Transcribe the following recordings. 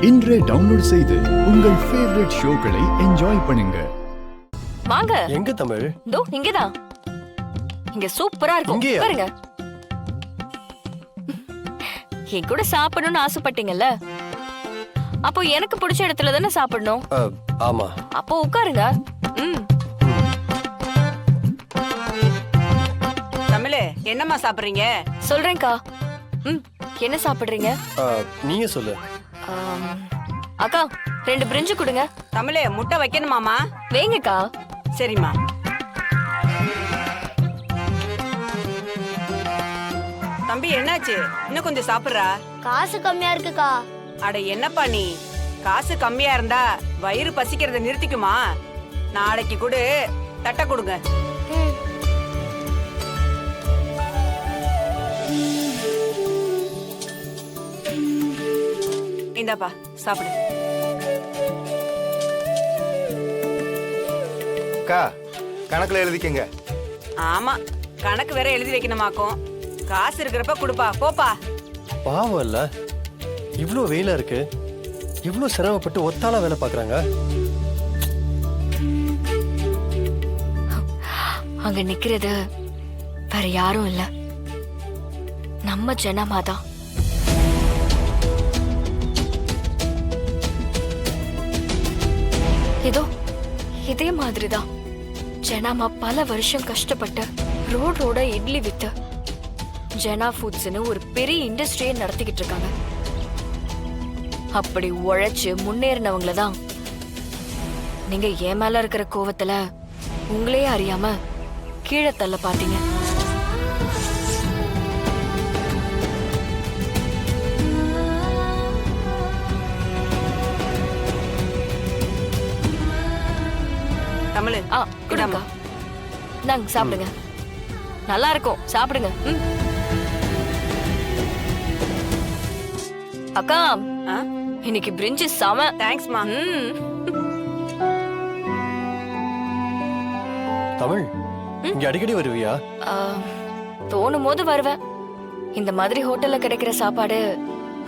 இன்றே டவுன்லோட் செய்து உங்கள் ஃபேவரட் ஷோக்களை என்ஜாய் பண்ணுங்க. வாங்க. எங்க தமிழ்? தோ இங்கதான். இங்க சூப்பரா இருக்கும். பாருங்க. என் கூட சாப்பிடணும்னு ஆசைப்பட்டீங்கல்ல, அப்போ எனக்கு பிடிச்ச இடத்துல தானே சாப்பிடணும். ஆமா. அப்போ உட்காருங்க. தமிழே, என்னம்மா சாப்பிடுறீங்க? சொல்றேன்க்கா. என்ன சாப்பிடுறீங்க? நீயே சொல்லு. அக்கா 2 பிரிஞ்சு கொடுங்க. தமிழே, முட்டை வைக்கணுமாமா? வேங்கக்கா. சரிம்மா. தம்பி, என்னாச்சு? இன்னும் கொஞ்சம் சாப்பிடுறா. காசு கம்மியா இருக்குக்கா. அட என்னப்பா நீ, காசு கம்மியா இருந்தா வயிறு பசிக்கிறத நிறுத்திக்குமா? நாளைக்கு கூட தட்டை கொடுங்க. இந்தாப்பா, சாப்பிடு. அக்கா, கணக்குல எழுதிக்கங்க. ஆமா, கணக்கு வேற எழுதி வைக்கணுமாக்கும். காசு இருக்கிறப்ப கொடுப்பா, போப்பா. பாவம் இல்ல, இவ்ளோ வெயிலா இருக்கு, இவ்ளோ சிரமப்பட்டு ஒத்தாளா வேலை பாக்குறாங்க. அங்க நிக்கிறது வேற யாரும் இல்ல, நம்ம ஜனமாதான். ஏதோ இதே மாதிரிதான் ஜனாமா பல வருஷம் கஷ்டப்பட்டு ரோட இட்லி வித்து ஜனா ஃபுட்ஸ்னு ஒரு பெரிய இண்டஸ்ட்ரியை நடத்திக்கிட்டு இருக்காங்க. அப்படி உழைச்சு முன்னேறினவங்கள தான் நீங்க என் மேல இருக்கிற கோவத்துல உங்களே அறியாம கீழே தள்ள பாத்தீங்க. தமிழ், கொடுங்க. நாங்க சாப்பிடுங்க, நல்லா இருக்கும், சாப்பிடுங்க. அக்கா, இன்னைக்கு பிரிஞ்சு செம. தேங்க்ஸ்மா. தமிழ், இங்க அடிக்கடி வருவியா? தோணும் போது வருவேன். இந்த மாதிரி ஹோட்டல்ல கிடைக்கிற சாப்பாடு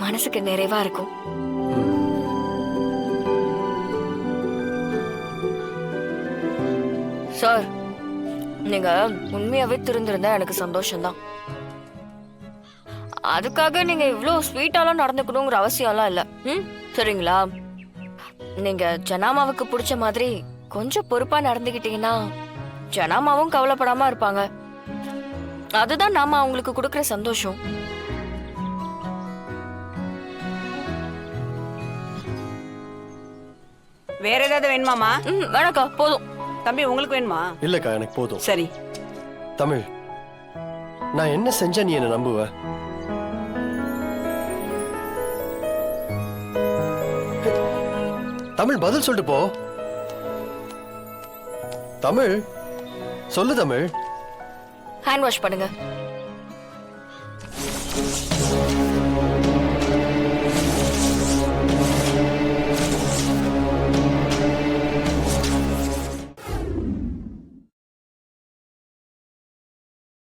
மனசுக்கு நிறைவா இருக்கும். சார், நீங்க உண்மையாவே திருந்திருந்தா எனக்கு சந்தோஷம்தான். அதுக்காக நீங்க இவ்வளவு ஸ்வீட்டாலாம் நடந்துக்கணுங்கிற அவசியம்லாம் இல்ல. சரிங்களா? நீங்க ஜனாமாவுக்கு பிடிச்ச மாதிரி கொஞ்சம் பொறுப்பா நடந்துகிட்டீங்கன்னா ஜனாமாவும் கவலைப்படாம இருப்பாங்க. அதுதான் நாம அவங்களுக்கு கொடுக்கற சந்தோஷம். வேற ஏதாவது வேணுமாமா? வேணாக்கா, போதும். தம்பி, உங்களுக்கு வேணுமா? இல்லக்கா, எனக்கு போதும். சரி. தமிழ், நான் என்ன செஞ்சா நீ என்ன நம்புவ? தமிழ், பதில் சொல்லிட்டு போ. தமிழ், சொல்லு தமிழ். ஹேண்ட் வாஷ் பண்ணுங்க.